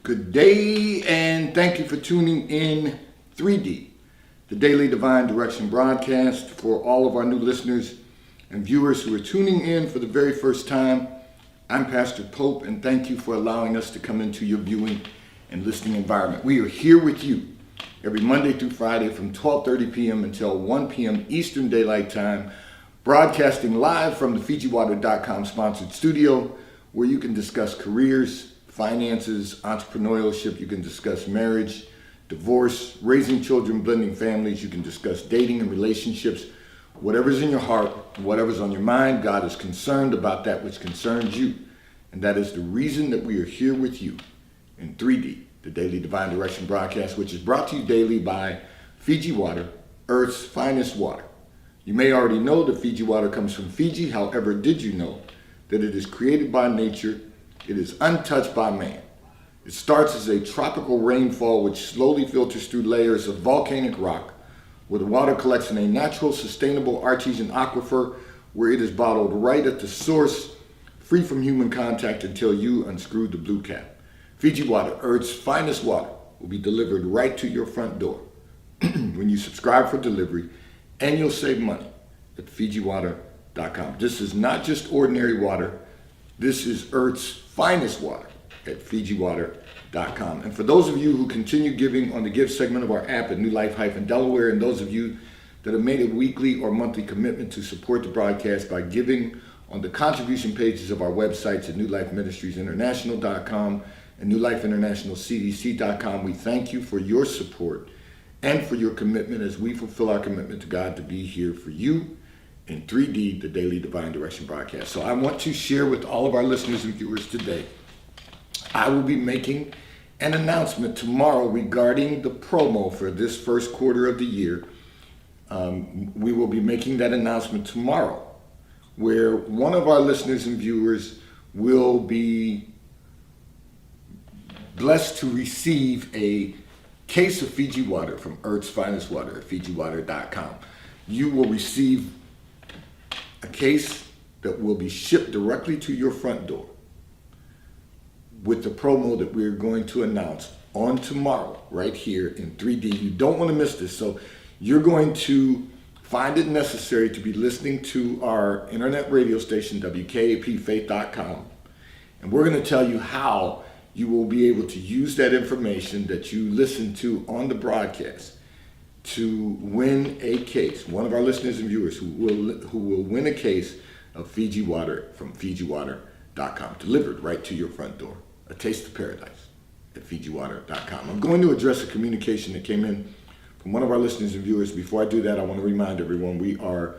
Good day, and thank you for tuning in 3D, the Daily Divine Direction broadcast. For all of our new listeners and viewers who are tuning in for the very first time, I'm Pastor Pope, and thank you for allowing us to come into your viewing and listening environment. We are here with you every Monday through Friday from 12:30 p.m. until 1 p.m. Eastern Daylight Time, broadcasting live from the FijiWater.com sponsored studio, where you can discuss careers, finances, entrepreneurship. You can discuss marriage, divorce, raising children, blending families. You can discuss dating and relationships. Whatever's in your heart, whatever's on your mind, God is concerned about that which concerns you. And that is the reason that we are here with you in 3D, the Daily Divine Direction broadcast, which is brought to you daily by Fiji Water, Earth's finest water. You may already know that Fiji water comes from Fiji. However, did you know that it is created by nature? It is untouched by man. It starts as a tropical rainfall which slowly filters through layers of volcanic rock, where the water collects in a natural, sustainable artesian aquifer, where it is bottled right at the source, free from human contact until you unscrew the blue cap. Fiji Water, Earth's finest water, will be delivered right to your front door when you subscribe for delivery, and you'll save money at FijiWater.com. This is not just ordinary water. This is Earth's finest water at FijiWater.com. And for those of you who continue giving on the give segment of our app at New Life-Delaware, and those of you that have made a weekly or monthly commitment to support the broadcast by giving on the contribution pages of our websites at NewLifeMinistriesInternational.com and NewLifeInternationalCDC.com, we thank you for your support and for your commitment as we fulfill our commitment to God to be here for you in 3D, the Daily Divine Direction broadcast. So I want to share with all of our listeners and viewers today, I will be making an announcement tomorrow regarding the promo for this first quarter of the year. We will be making that announcement tomorrow, where one of our listeners and viewers will be blessed to receive a case of Fiji water from Earth's finest water at FijiWater.com. You will receive a case that will be shipped directly to your front door with the promo that we're going to announce on tomorrow right here in 3D. You don't want to miss this. So you're going to find it necessary to be listening to our internet radio station, WKAPFaith.com. And we're going to tell you how you will be able to use that information that you listen to on the broadcast to win a case. One of our listeners and viewers who will win a case of Fiji water from FijiWater.com, delivered right to your front door. A taste of paradise at FijiWater.com. I'm going to address a communication that came in from one of our listeners and viewers. Before I do that, I want to remind everyone we are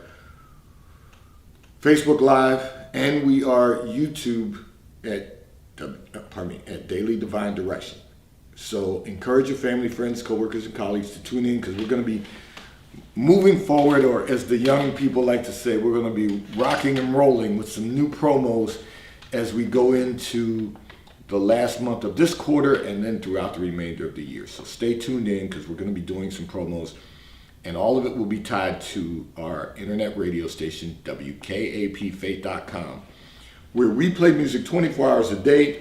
Facebook Live and we are YouTube at Daily Divine Direction. So encourage your family, friends, coworkers, and colleagues to tune in, because we're going to be moving forward, or as the young people like to say, we're going to be rocking and rolling with some new promos as we go into the last month of this quarter and then throughout the remainder of the year. So stay tuned in, because we're going to be doing some promos, and all of it will be tied to our internet radio station, WKAPFaith.com, where we play music 24 hours a day,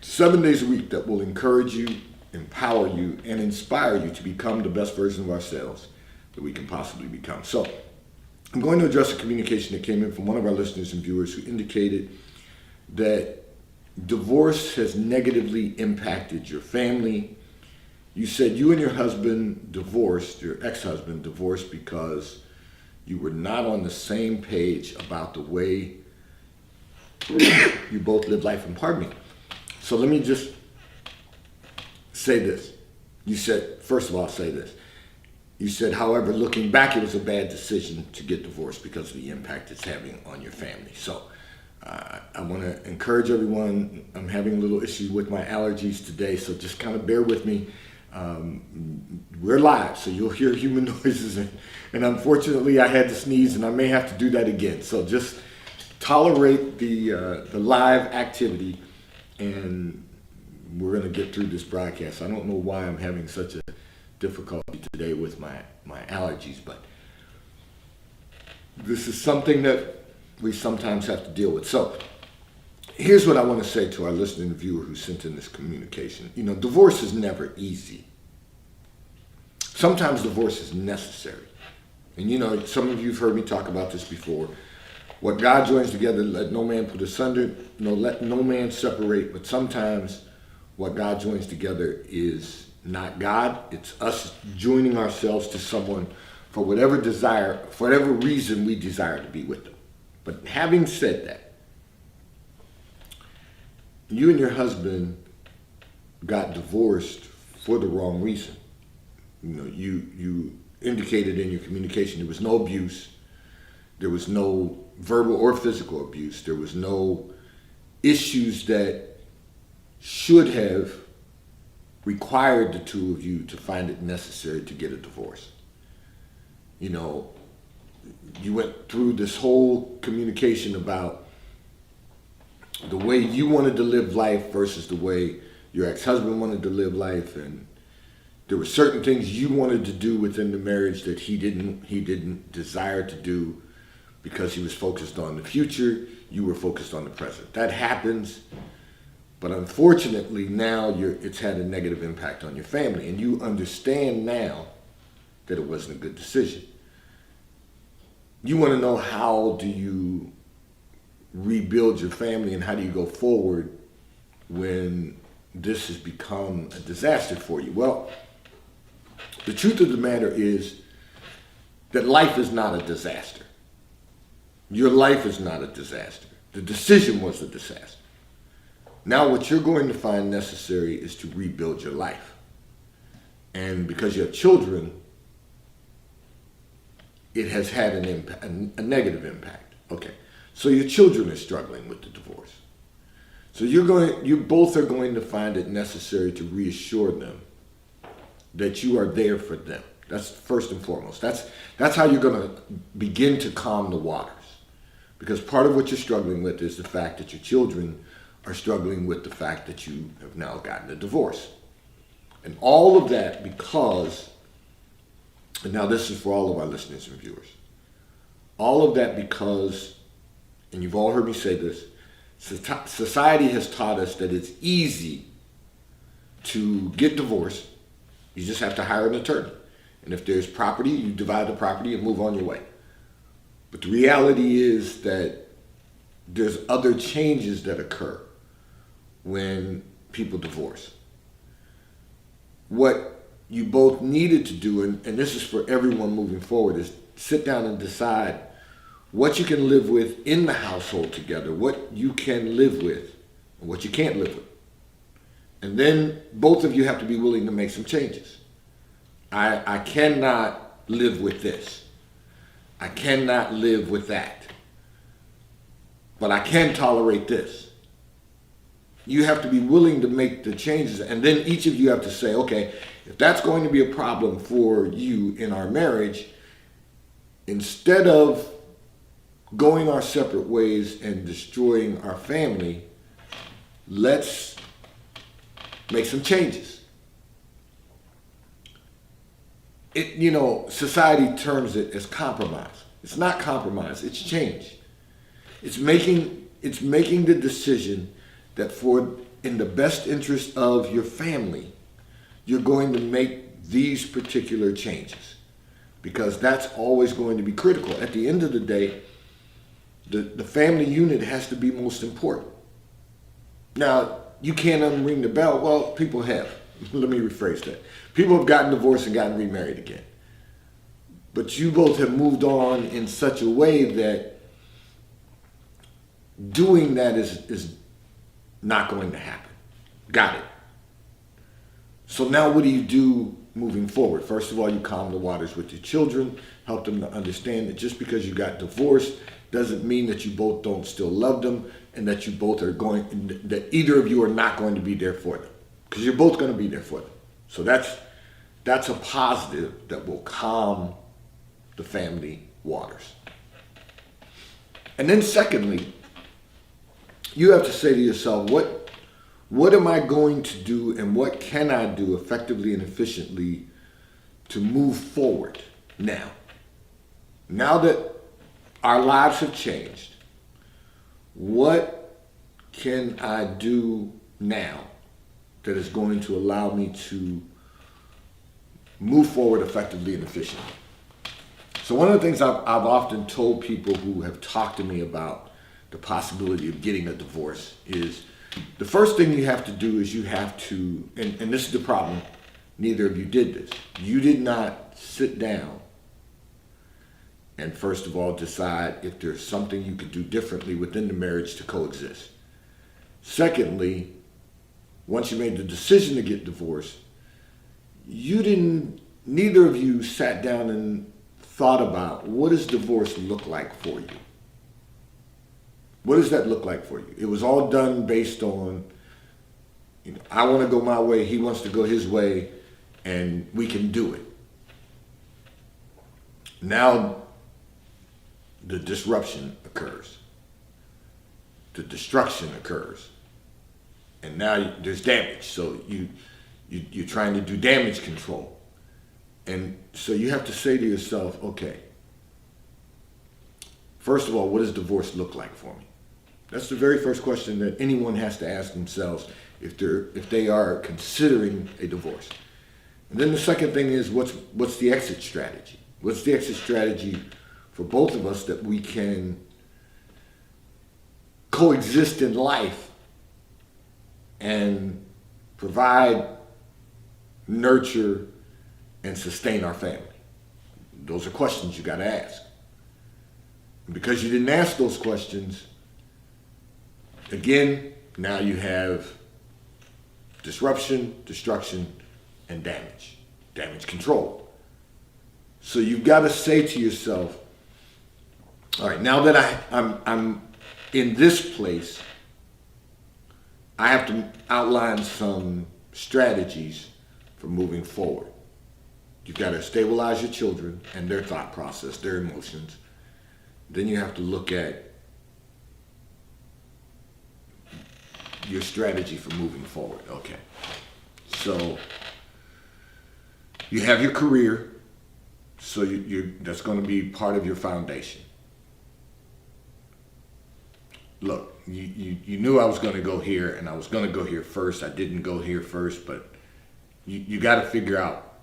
7 days a week, that will encourage you, empower you, and inspire you to become the best version of ourselves that we can possibly become. So I'm going to address a communication that came in from one of our listeners and viewers who indicated that divorce has negatively impacted your family. You said you and your husband divorced, your ex-husband divorced, because you were not on the same page about the way you both live life. And pardon me. So let me just say this. You said, first of all, say this. You said, however, looking back, it was a bad decision to get divorced because of the impact it's having on your family. So I want to encourage everyone. I'm having a little issue with my allergies today, so just kind of bear with me. We're live, so you'll hear human noises, and unfortunately I had to sneeze, and I may have to do that again. So just tolerate the live activity, and we're going to get through this broadcast. I don't know why I'm having such a difficulty today with my allergies, but this is something that we sometimes have to deal with. So Here's what I want to say to our listening viewer who sent in this communication. Divorce is never easy. Sometimes divorce is necessary. And some of you have heard me talk about this before. What God joins together, let no man put asunder, let no man separate. But sometimes what God joins together is not God. It's us joining ourselves to someone for whatever reason we desire to be with them. But having said that, you and your husband got divorced for the wrong reason. You indicated in your communication there was no abuse, there was no verbal or physical abuse, there was no issues that should have required the two of you to find it necessary to get a divorce. You went through this whole communication about the way you wanted to live life versus the way your ex-husband wanted to live life, and there were certain things you wanted to do within the marriage that he didn't desire to do because he was focused on the future, you were focused on the present. That happens, but unfortunately now it's had a negative impact on your family, and you understand now that it wasn't a good decision. You want to know, how do you rebuild your family and how do you go forward when this has become a disaster for you? Well, the truth of the matter is that life is not a disaster. Your life is not a disaster. The decision was a disaster. Now what you're going to find necessary is to rebuild your life. And because you have children, it has had an impact, a negative impact. Okay. So your children are struggling with the divorce. So you both are going to find it necessary to reassure them that you are there for them. That's first and foremost. That's how you're going to begin to calm the waters. Because part of what you're struggling with is the fact that your children are struggling with the fact that you have now gotten a divorce. And all of that because, and now this is for all of our listeners and viewers, all of that because, and you've all heard me say this, society has taught us that it's easy to get divorced. You just have to hire an attorney. And if there's property, you divide the property and move on your way. But the reality is that there's other changes that occur when people divorce. What you both needed to do, and this is for everyone moving forward, is sit down and decide what you can live with in the household together, what you can live with, and what you can't live with. And then both of you have to be willing to make some changes. I cannot live with this. I cannot live with that. But I can tolerate this. You have to be willing to make the changes, and then each of you have to say, okay, if that's going to be a problem for you in our marriage, instead of going our separate ways and destroying our family, let's make some changes. Society terms it as compromise. It's not compromise, it's change. It's making the decision that in the best interest of your family, you're going to make these particular changes. Because that's always going to be critical. At the end of the day, the family unit has to be most important. Now, you can't unring the bell. Well, people have. Let me rephrase that. People have gotten divorced and gotten remarried again. But you both have moved on in such a way that doing that is not going to happen. Got it. So now what do you do moving forward? First of all, you calm the waters with your children, help them to understand that just because you got divorced doesn't mean that you both don't still love them, and that you both that either of you are not going to be there for them. Because you're both going to be there for them. So that's a positive that will calm the family waters. And then secondly, you have to say to yourself, what am I going to do and what can I do effectively and efficiently to move forward now? Now that our lives have changed, what can I do now that is going to allow me to move forward effectively and efficiently? So one of the things I've often told people who have talked to me about the possibility of getting a divorce is the first thing you have to do is you have to, and this is the problem, neither of you did this. You did not sit down and first of all decide if there's something you could do differently within the marriage to coexist. Secondly, once you made the decision to get divorced, neither of you sat down and thought about, what does divorce look like for you? What does that look like for you? It was all done based on, I want to go my way, he wants to go his way, and we can do it. Now the disruption occurs. The destruction occurs. And now there's damage. So you're trying to do damage control. And so you have to say to yourself, okay, first of all, what does divorce look like for me? That's the very first question that anyone has to ask themselves if they are considering a divorce. And then the second thing is, what's the exit strategy? What's the exit strategy for both of us that we can coexist in life and provide, nurture, and sustain our family? Those are questions you got to ask. And because you didn't ask those questions, again, now you have disruption, destruction, and damage control. So you've got to say to yourself, all right, now that I'm in this place, I have to outline some strategies for moving forward. You've got to stabilize your children and their thought process, their emotions. Then you have to look at your strategy for moving forward. Okay. So you have your career, so that's going to be part of your foundation. Look, you knew I was going to go here, and I was going to go here first. I didn't go here first, but you got to figure out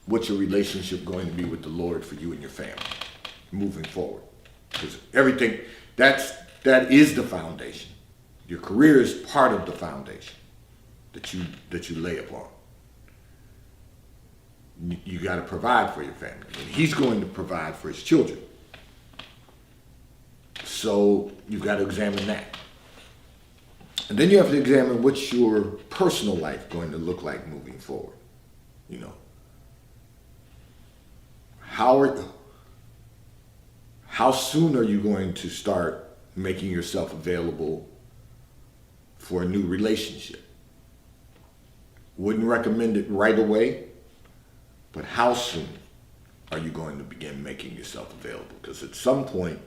what's your relationship going to be with the Lord for you and your family moving forward. Because everything, that is the foundation. Your career is part of the foundation that you lay upon. You got to provide for your family, and he's going to provide for his children. So you've got to examine that. And then you have to examine what's your personal life going to look like moving forward. How soon are you going to start making yourself available for a new relationship? Wouldn't recommend it right away, but how soon are you going to begin making yourself available? Because at some point,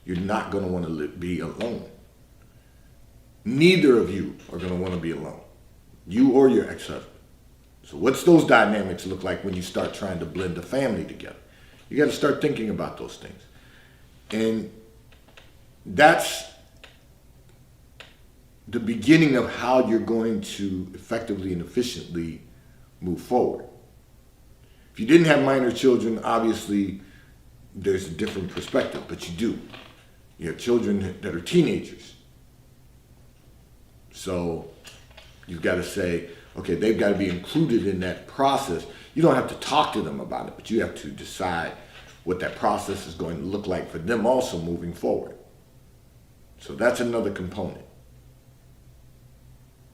you're not going to want to be alone. Neither of you are going to want to be alone, you or your ex-husband. So what's those dynamics look like when you start trying to blend a family together? You got to start thinking about those things. And that's the beginning of how you're going to effectively and efficiently move forward. If you didn't have minor children, obviously there's a different perspective, but you do. You have children that are teenagers. So you've got to say, okay, they've got to be included in that process. You don't have to talk to them about it, but you have to decide what that process is going to look like for them also moving forward. So that's another component.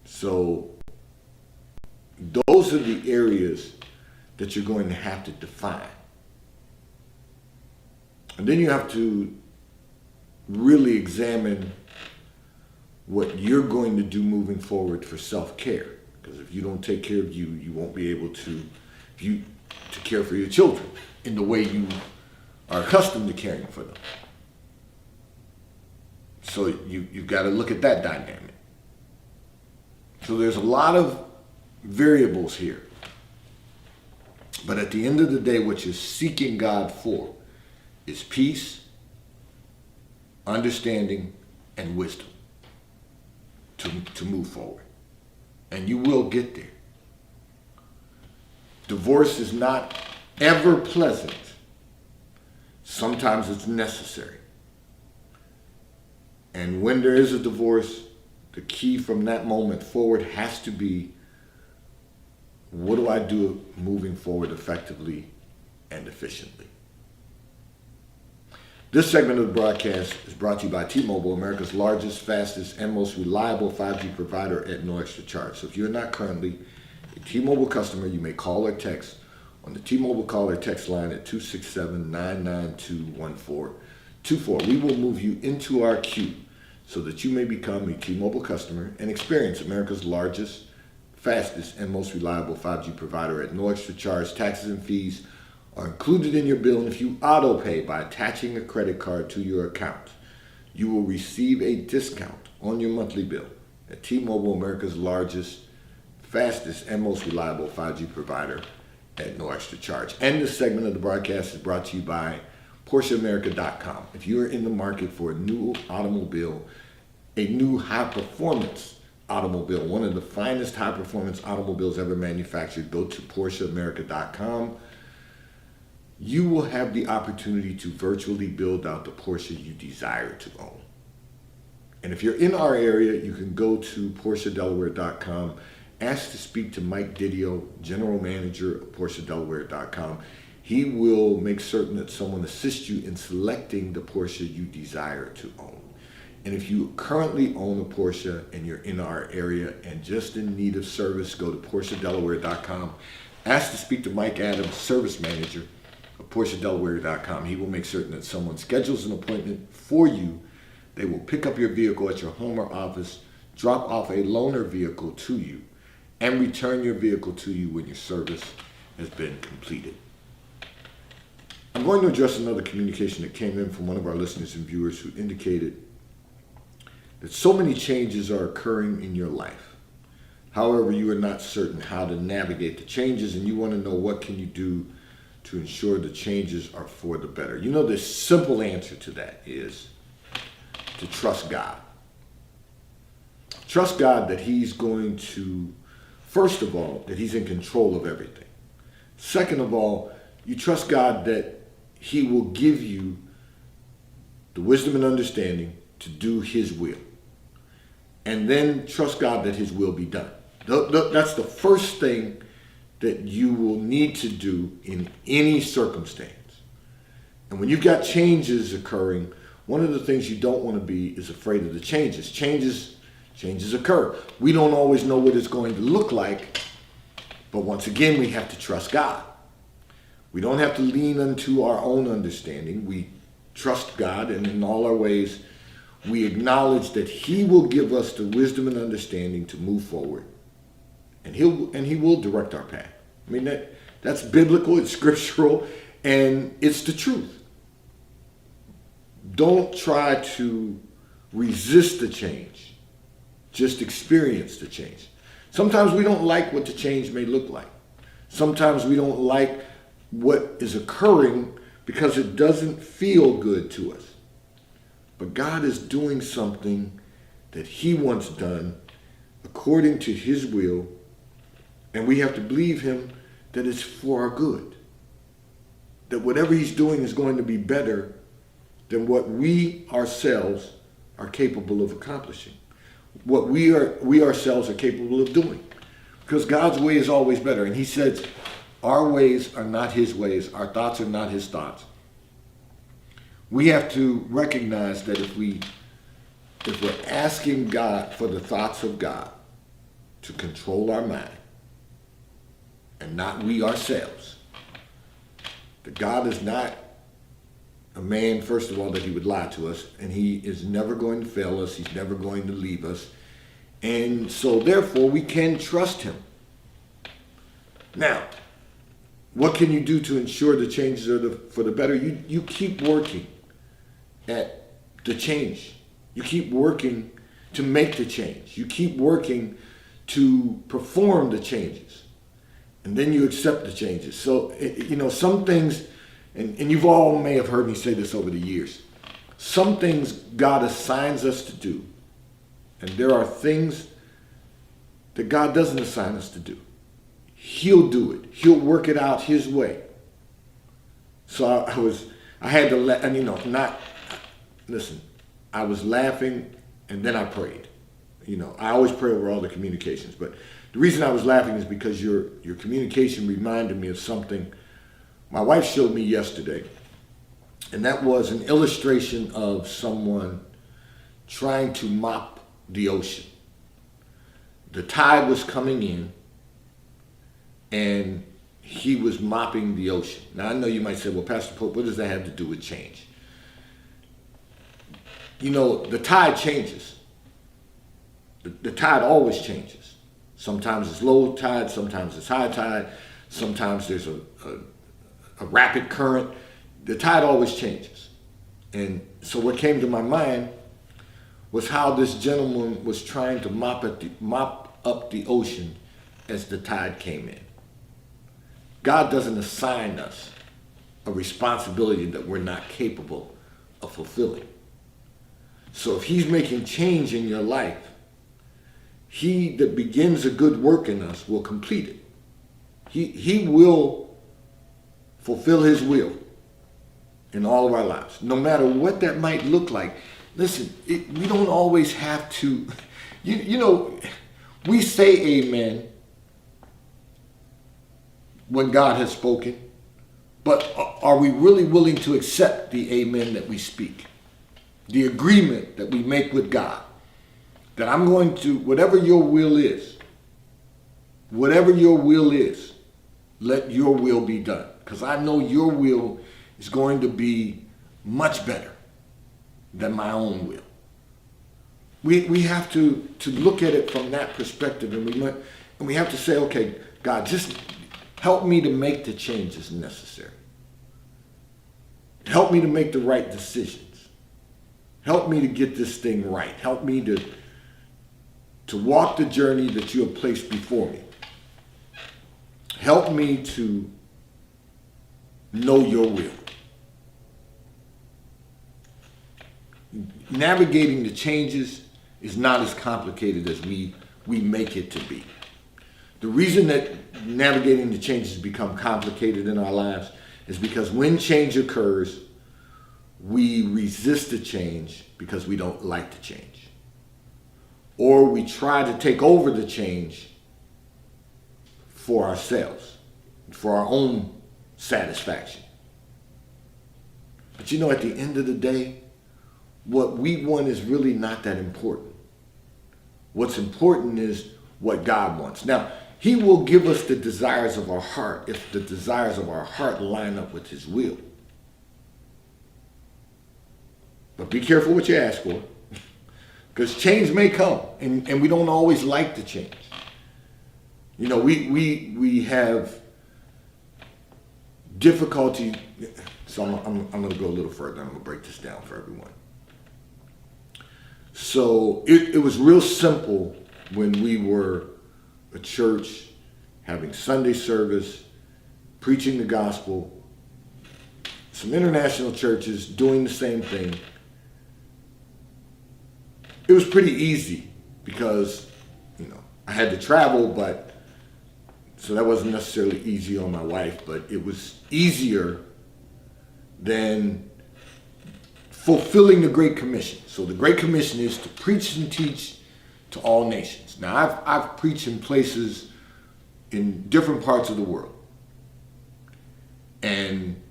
So those are the areas that you're going to have to define. And then you have to really examine what you're going to do moving forward for self-care. Because if you don't take care of you, you won't be able to care for your children in the way you are accustomed to caring for them. So you've got to look at that dynamic. So there's a lot of variables here. But at the end of the day, what you're seeking God for is peace, understanding, and wisdom. to move forward. And you will get there. Divorce is not ever pleasant. Sometimes it's necessary. And when there is a divorce, the key from that moment forward has to be, what do I do moving forward effectively and efficiently? This segment of the broadcast is brought to you by T-Mobile, America's largest, fastest, and most reliable 5G provider at no extra charge. So if you're not currently a T-Mobile customer, you may call or text on the T-Mobile call or text line at 267-992-1424. We will move you into our queue so that you may become a T-Mobile customer and experience America's largest, fastest, and most reliable 5G provider at no extra charge. Taxes and fees are included in your bill, and if you auto pay by attaching a credit card to your account, you will receive a discount on your monthly bill at T-Mobile, America's largest, fastest, and most reliable 5G provider at no extra charge. And this segment of the broadcast is brought to you by PorscheAmerica.com. If you're in the market for a new automobile, a new high-performance automobile, one of the finest high-performance automobiles ever manufactured, go to PorscheAmerica.com. You will have the opportunity to virtually build out the Porsche you desire to own. And if you're in our area, you can go to PorscheDelaware.com, ask to speak to Mike Didio, General Manager of PorscheDelaware.com. He will make certain that someone assists you in selecting the Porsche you desire to own. And if you currently own a Porsche and you're in our area and just in need of service, go to PorscheDelaware.com, ask to speak to Mike Adams, Service Manager of PorscheDelaware.com. He will make certain that someone schedules an appointment for you. They will pick up your vehicle at your home or office, drop off a loaner vehicle to you, and return your vehicle to you when your service has been completed. I'm going to address another communication that came in from one of our listeners and viewers who indicated that so many changes are occurring in your life. However, you are not certain how to navigate the changes, and you want to know what can you do to ensure the changes are for the better. You know, the simple answer to that is to trust God. Trust God that He's going to, first of all, that He's in control of everything. Second of all, you trust God that He will give you the wisdom and understanding to do His will. And then trust God that His will be done. That's the first thing that you will need to do in any circumstance. And when you've got changes occurring, one of the things you don't want to be is afraid of the changes. Changes occur. We don't always know what it's going to look like, but once again, we have to trust God. We don't have to lean unto our own understanding. We trust God, and in all our ways, we acknowledge that He will give us the wisdom and understanding to move forward. And He will direct our path. I mean, that's biblical, it's scriptural, and it's the truth. Don't try to resist the change. Just experience the change. Sometimes we don't like what the change may look like. Sometimes we don't like what is occurring because it doesn't feel good to us. But God is doing something that He wants done according to His will, and we have to believe Him that it's for our good. That whatever He's doing is going to be better than what we ourselves are capable of accomplishing. What we ourselves are capable of doing. Because God's way is always better. And He says, our ways are not His ways. Our thoughts are not His thoughts. We have to recognize that if we're asking God for the thoughts of God to control our mind, and not we ourselves, that God is not a man, first of all, that He would lie to us, and He is never going to fail us. He's never going to leave us. And so therefore we can trust Him. Now, what can you do to ensure the changes are for the better? You keep working at the change. You keep working to make the change. You keep working to perform the changes. And then you accept the changes. So, some things, and you've all may have heard me say this over the years, some things God assigns us to do And there are things that God doesn't assign us to do. He'll do it. He'll work it out his way. So I had to let, and listen, I was laughing and then I prayed. I always pray over all the communications, but the reason I was laughing is because your communication reminded me of something my wife showed me yesterday. And that was an illustration of someone trying to mop the ocean. The tide was coming in and he was mopping the ocean. Now I know you might say, well, Pastor Pope, what does that have to do with change? The tide changes. The tide always changes. Sometimes it's low tide, sometimes it's high tide, sometimes there's a rapid current. The tide always changes. And so what came to my mind was how this gentleman was trying to mop up the ocean as the tide came in. God doesn't assign us a responsibility that we're not capable of fulfilling. So if he's making change in your life, he that begins a good work in us will complete it. He will fulfill his will in all of our lives, no matter what that might look like. Listen, we don't always have to, we say amen when God has spoken, but are we really willing to accept the amen that we speak? The agreement that we make with God, that I'm going to, whatever your will is, let your will be done. Because I know your will is going to be much better than my own will. We have to look at it from that perspective, and we have to say, okay, God, just help me to make the changes necessary. Help me to make the right decisions. Help me to get this thing right. Help me to walk the journey that you have placed before me. Help me to know your will. Navigating the changes is not as complicated as we make it to be. The reason that navigating the changes become complicated in our lives is because when change occurs, we resist the change because we don't like the change. Or we try to take over the change for ourselves, for our own satisfaction. But at the end of the day, what we want is really not that important. What's important is what God wants. Now, he will give us the desires of our heart if the desires of our heart line up with his will. But be careful what you ask for, because change may come, and we don't always like the change. We have difficulty. So I'm going to go a little further. I'm going to break this down for everyone. So it was real simple when we were a church having Sunday service, preaching the gospel, some international churches doing the same thing. It was pretty easy because, I had to travel, so that wasn't necessarily easy on my wife, but it was easier than fulfilling the Great Commission. So the Great Commission is to preach and teach to all nations. Now, I've preached in places in different parts of the world. And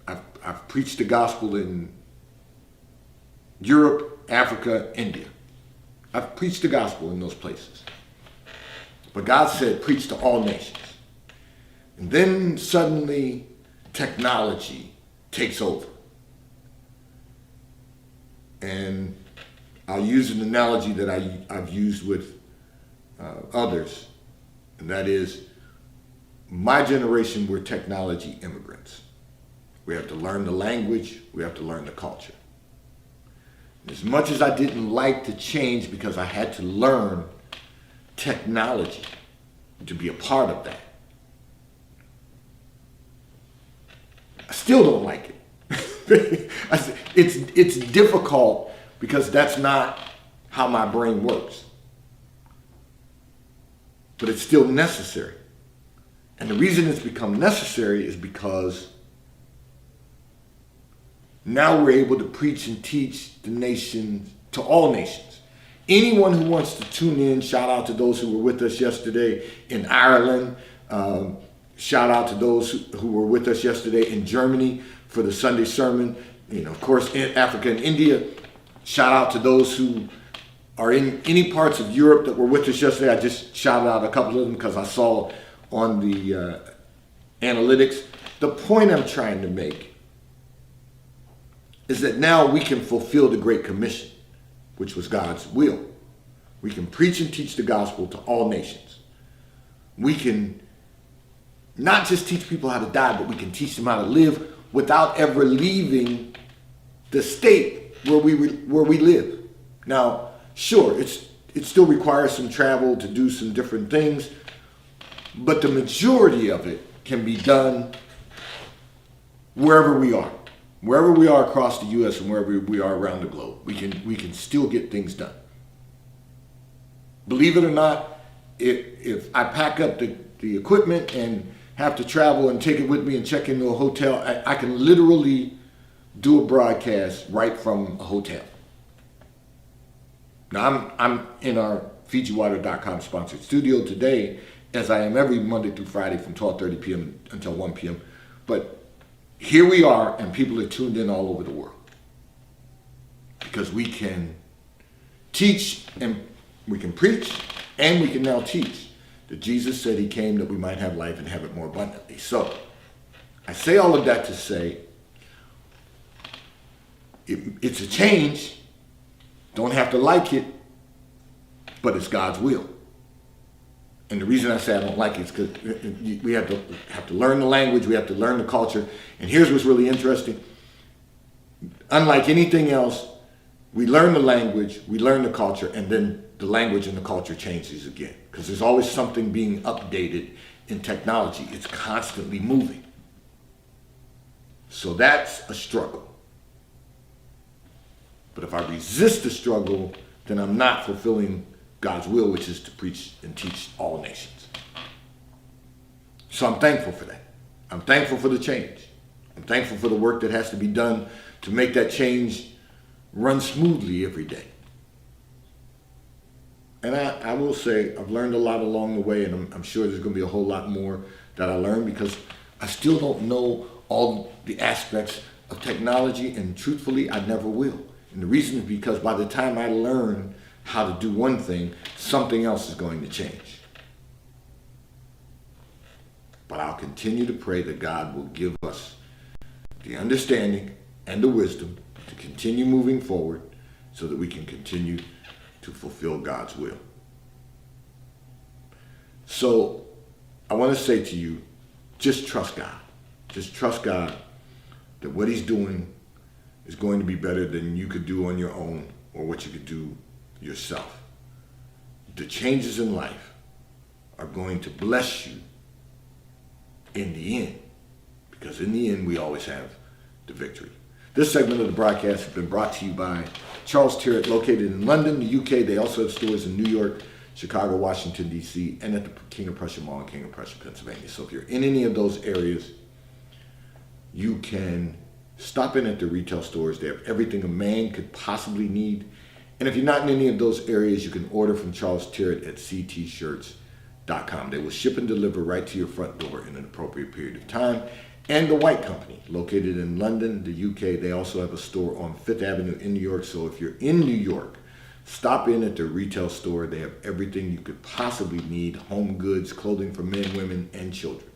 I've preached the gospel in Europe, Africa, India. I've preached the gospel in those places. But God said, preach to all nations. And then suddenly technology takes over. And I'll use an analogy that I've used with others, and that is, my generation, we're technology immigrants. We have to learn the language, we have to learn the culture. As much as I didn't like to change because I had to learn technology to be a part of that, I still don't like it. It's difficult because that's not how my brain works. But it's still necessary. And the reason it's become necessary is because now we're able to preach and teach the nations, to all nations. Anyone who wants to tune in, shout out to those who were with us yesterday in Ireland. Shout out to those who were with us yesterday in Germany for the Sunday sermon. Of course, in Africa and India. Shout out to those who are in any parts of Europe that were with us yesterday. I just shouted out a couple of them because I saw on the analytics. The point I'm trying to make is that now we can fulfill the Great Commission, which was God's will. We can preach and teach the gospel to all nations. We can not just teach people how to die, but we can teach them how to live without ever leaving the state where we live. Now, sure, it still requires some travel to do some different things, but the majority of it can be done wherever we are. Wherever we are across the U.S. and wherever we are around the globe, we can still get things done. Believe it or not, if I pack up the equipment and have to travel and take it with me and check into a hotel, I can literally do a broadcast right from a hotel. Now, I'm in our FijiWater.com sponsored studio today, as I am every Monday through Friday from 12:30 p.m. until 1 p.m. But here we are, and people are tuned in all over the world because we can teach and we can preach and we can now teach that Jesus said he came that we might have life and have it more abundantly. So I say all of that to say it's a change. Don't have to like it, but it's God's will. And the reason I say I don't like it is because we have to learn the language, we have to learn the culture. And here's what's really interesting. Unlike anything else, we learn the language, we learn the culture, and then the language and the culture changes again. Because there's always something being updated in technology. It's constantly moving. So that's a struggle. But if I resist the struggle, then I'm not fulfilling God's will, which is to preach and teach all nations. So I'm thankful for that. I'm thankful for the change. I'm thankful for the work that has to be done to make that change run smoothly every day. And I will say I've learned a lot along the way, and I'm sure there's going to be a whole lot more that I learned because I still don't know all the aspects of technology, and truthfully, I never will. And the reason is because by the time I learn how to do one thing, something else is going to change. But I'll continue to pray that God will give us the understanding and the wisdom to continue moving forward so that we can continue to fulfill God's will. So I want to say to you, just trust God. Just trust God that what he's doing is going to be better than you could do on your own or what you could do yourself. The changes in life are going to bless you in the end, because in the end we always have the victory. This segment of the broadcast has been brought to you by Charles Tyrwhitt, located in London, the UK. They also have stores in New York, Chicago, Washington, D.C., and at the King of Prussia Mall in King of Prussia, Pennsylvania. So if you're in any of those areas, you can stop in at the retail stores. They have everything a man could possibly need. And if you're not in any of those areas, you can order from Charles Tyrwhitt at ctshirts.com. They will ship and deliver right to your front door in an appropriate period of time. And The White Company, located in London, the UK. They also have a store on Fifth Avenue in New York. So if you're in New York, stop in at their retail store. They have everything you could possibly need: home goods, clothing for men, women, and children.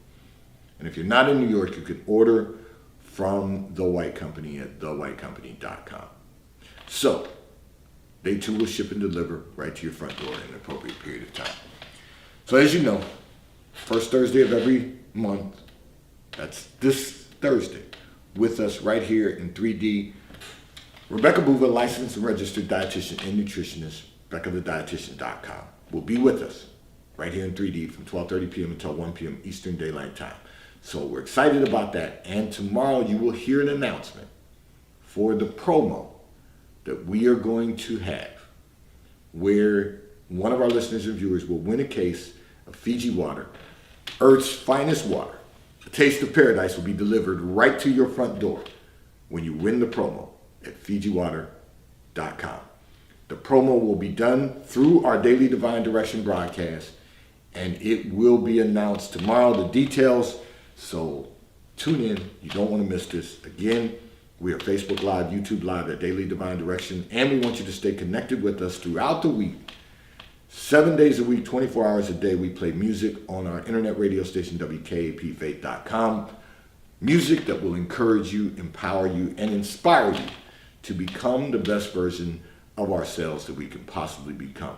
And if you're not in New York, you can order from The White Company at thewhitecompany.com. So they too will ship and deliver right to your front door in an appropriate period of time. So as you know, first Thursday of every month, that's this Thursday, with us right here in 3D, Rebecca Bouva, licensed and registered dietitian and nutritionist, BeccaTheDietitian.com, will be with us right here in 3D from 12:30 p.m. until 1 p.m. Eastern Daylight Time. So we're excited about that. And tomorrow you will hear an announcement for the promo that we are going to have where one of our listeners and viewers will win a case of Fiji water, Earth's finest water. A taste of paradise will be delivered right to your front door when you win the promo at FijiWater.com. The promo will be done through our Daily Divine Direction broadcast, and it will be announced tomorrow, the details. So tune in. You don't want to miss this. Again, we are Facebook Live, YouTube Live at Daily Divine Direction, and we want you to stay connected with us throughout the week. 7 days a week, 24 hours a day, we play music on our internet radio station, WKAPfaith.com. Music that will encourage you, empower you, and inspire you to become the best version of ourselves that we can possibly become.